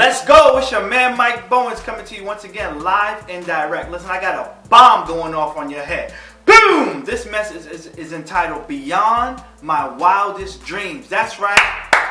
Let's go. It's your man Mike Bowens coming to you once again live and direct. Listen, I got a bomb going off on your head. Boom! This message is entitled Beyond My Wildest Dreams. That's right.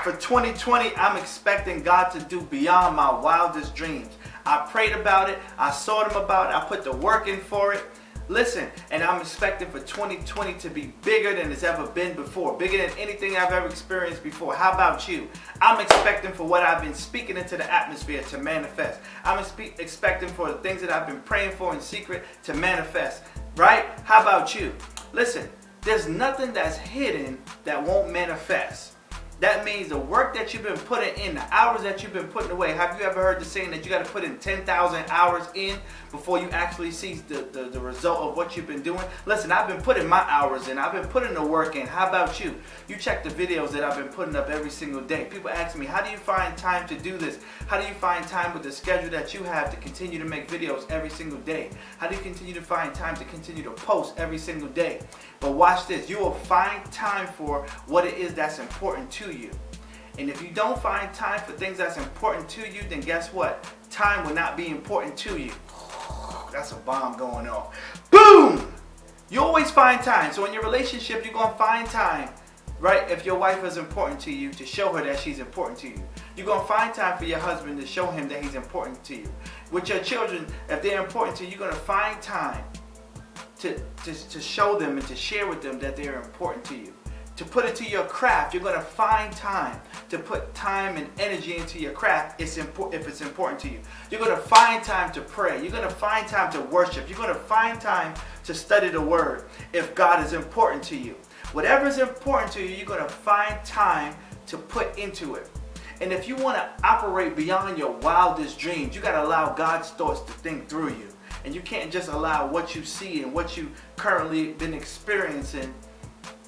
For 2020, I'm expecting God to do beyond my wildest dreams. I prayed about it. I sought Him about it. I put the work in for it. Listen, and I'm expecting for 2020 to be bigger than it's ever been before, bigger than anything I've ever experienced before. How about you? I'm expecting for what I've been speaking into the atmosphere to manifest. I'm expecting for the things that I've been praying for in secret to manifest, right? How about you? Listen, there's nothing that's hidden that won't manifest. That means the work that you've been putting in, the hours that you've been putting away. Have you ever heard the saying that you got to put in 10,000 hours in before you actually see the result of what you've been doing? Listen, I've been putting my hours in. I've been putting the work in. How about you? You check the videos that I've been putting up every single day. People ask me, how do you find time to do this? How do you find time with the schedule that you have to continue to make videos every single day? How do you continue to find time to continue to post every single day? But watch this. You will find time for what it is that's important to you. And if you don't find time for things that's important to you, then guess what? Time will not be important to you. That's a bomb going off. Boom! You always find time. So in your relationship, you're going to find time, right? If your wife is important to you, to show her that she's important to you. You're going to find time for your husband to show him that he's important to you. With your children, if they're important to you, you're going to find time to show them and to share with them that they're important to you. To put into your craft, you're going to find time to put time and energy into your craft if it's important to you. You're going to find time to pray. You're going to find time to worship. You're going to find time to study the Word if God is important to you. Whatever is important to you, you're going to find time to put into it. And if you want to operate beyond your wildest dreams, you got to allow God's thoughts to think through you. And you can't just allow what you see and what you currently been experiencing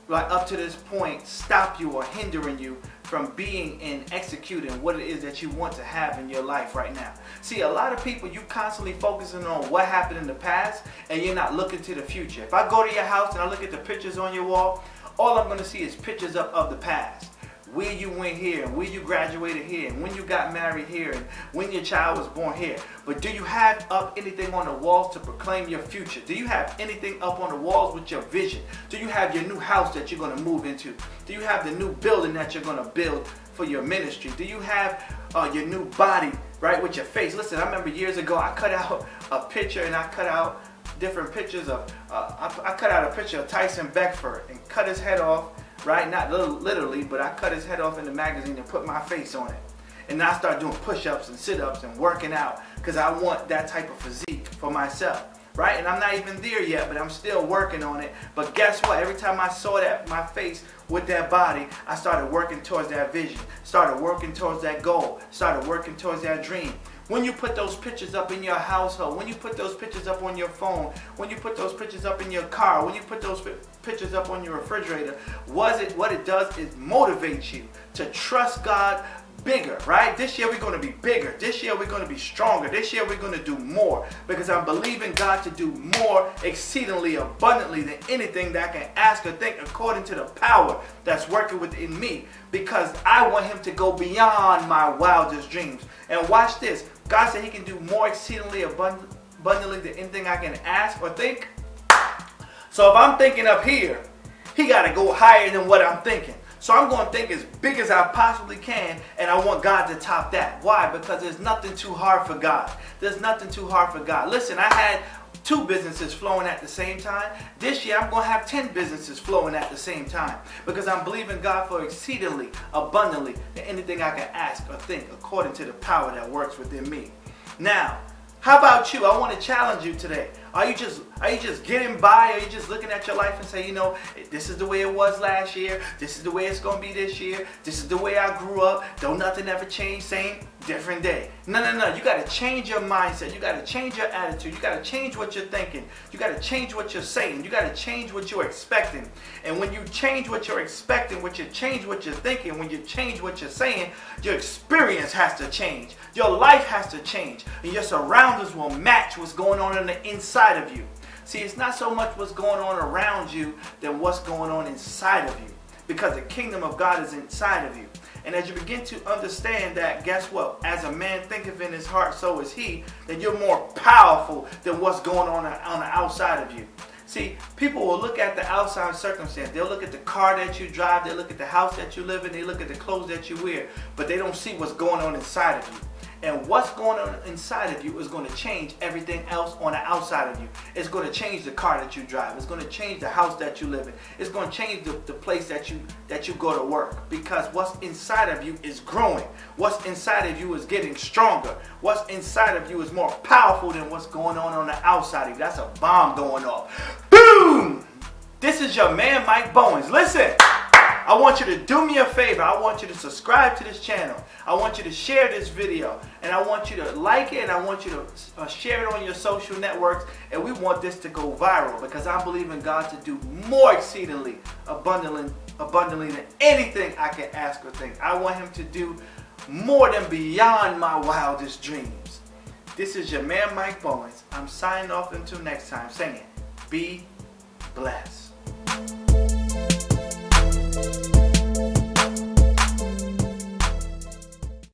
right up to this point stop you or hindering you from being and executing what it is that you want to have in your life right now. See, a lot of people, you constantly focusing on what happened in the past and you're not looking to the future. If I go to your house and I look at the pictures on your wall, all I'm going to see is pictures of the past. Where you went here, and where you graduated here, and when you got married here, and when your child was born here. But do you have up anything on the walls to proclaim your future? Do you have anything up on the walls with your vision? Do you have your new house that you're going to move into? Do you have the new building that you're going to build for your ministry? Do you have your new body, right, with your face? Listen, I remember years ago I cut out a picture and I cut out different pictures of, I cut out a picture of Tyson Beckford and cut his head off. Right, not literally, but I cut his head off in the magazine and put my face on it. And I started doing push-ups and sit-ups and working out because I want that type of physique for myself. Right? And I'm not even there yet, but I'm still working on it. But guess what? Every time I saw my face with that body, I started working towards that vision, started working towards that goal, started working towards that dream. When you put those pictures up in your household, when you put those pictures up on your phone, when you put those pictures up in your car, when you put those pictures up on your refrigerator, what it does is motivate you to trust God bigger, right? This year we're going to be bigger. This year we're going to be stronger. This year we're going to do more because I'm believing God to do more exceedingly abundantly than anything that I can ask or think according to the power that's working within me because I want Him to go beyond my wildest dreams. And watch this. God said He can do more exceedingly abundantly than anything I can ask or think. So if I'm thinking up here, He got to go higher than what I'm thinking. So I'm going to think as big as I possibly can, and I want God to top that. Why? Because there's nothing too hard for God. There's nothing too hard for God. Listen, I had 2 businesses flowing at the same time. This year I'm going to have 10 businesses flowing at the same time because I'm believing God for exceedingly abundantly than anything I can ask or think according to the power that works within me. Now, how about you? I want to challenge you today. Are you just getting by? Are you just looking at your life and say, you know, this is the way it was last year. This is the way it's going to be this year. This is the way I grew up. Don't nothing ever change. Same, different day. No. You got to change your mindset. You got to change your attitude. You got to change what you're thinking. You got to change what you're saying. You got to change what you're expecting. And when you change what you're expecting, when you change what you're thinking, when you change what you're saying, your experience has to change. Your life has to change. And your surroundings will match what's going on the inside of you. See, it's not so much what's going on around you than what's going on inside of you because the kingdom of God is inside of you. And as you begin to understand that, guess what? As a man thinketh in his heart, so is he, that you're more powerful than what's going on the outside of you. See, people will look at the outside circumstance. They'll look at the car that you drive. They'll look at the house that you live in. They look at the clothes that you wear. But they don't see what's going on inside of you. And what's going on inside of you is going to change everything else on the outside of you. It's going to change the car that you drive. It's going to change the house that you live in. It's going to change the place that you go to work. Because what's inside of you is growing. What's inside of you is getting stronger. What's inside of you is more powerful than what's going on the outside of you. That's a bomb going off. Boom! This is your man, Mike Bowens. Listen, I want you to do me a favor. I want you to subscribe to this channel. I want you to share this video. And I want you to like it. And I want you to share it on your social networks. And we want this to go viral because I believe in God to do more exceedingly abundantly than anything I can ask or think. I want him to do more than beyond my wildest dreams. This is your man, Mike Bowens. I'm signing off until next time saying, be blessed.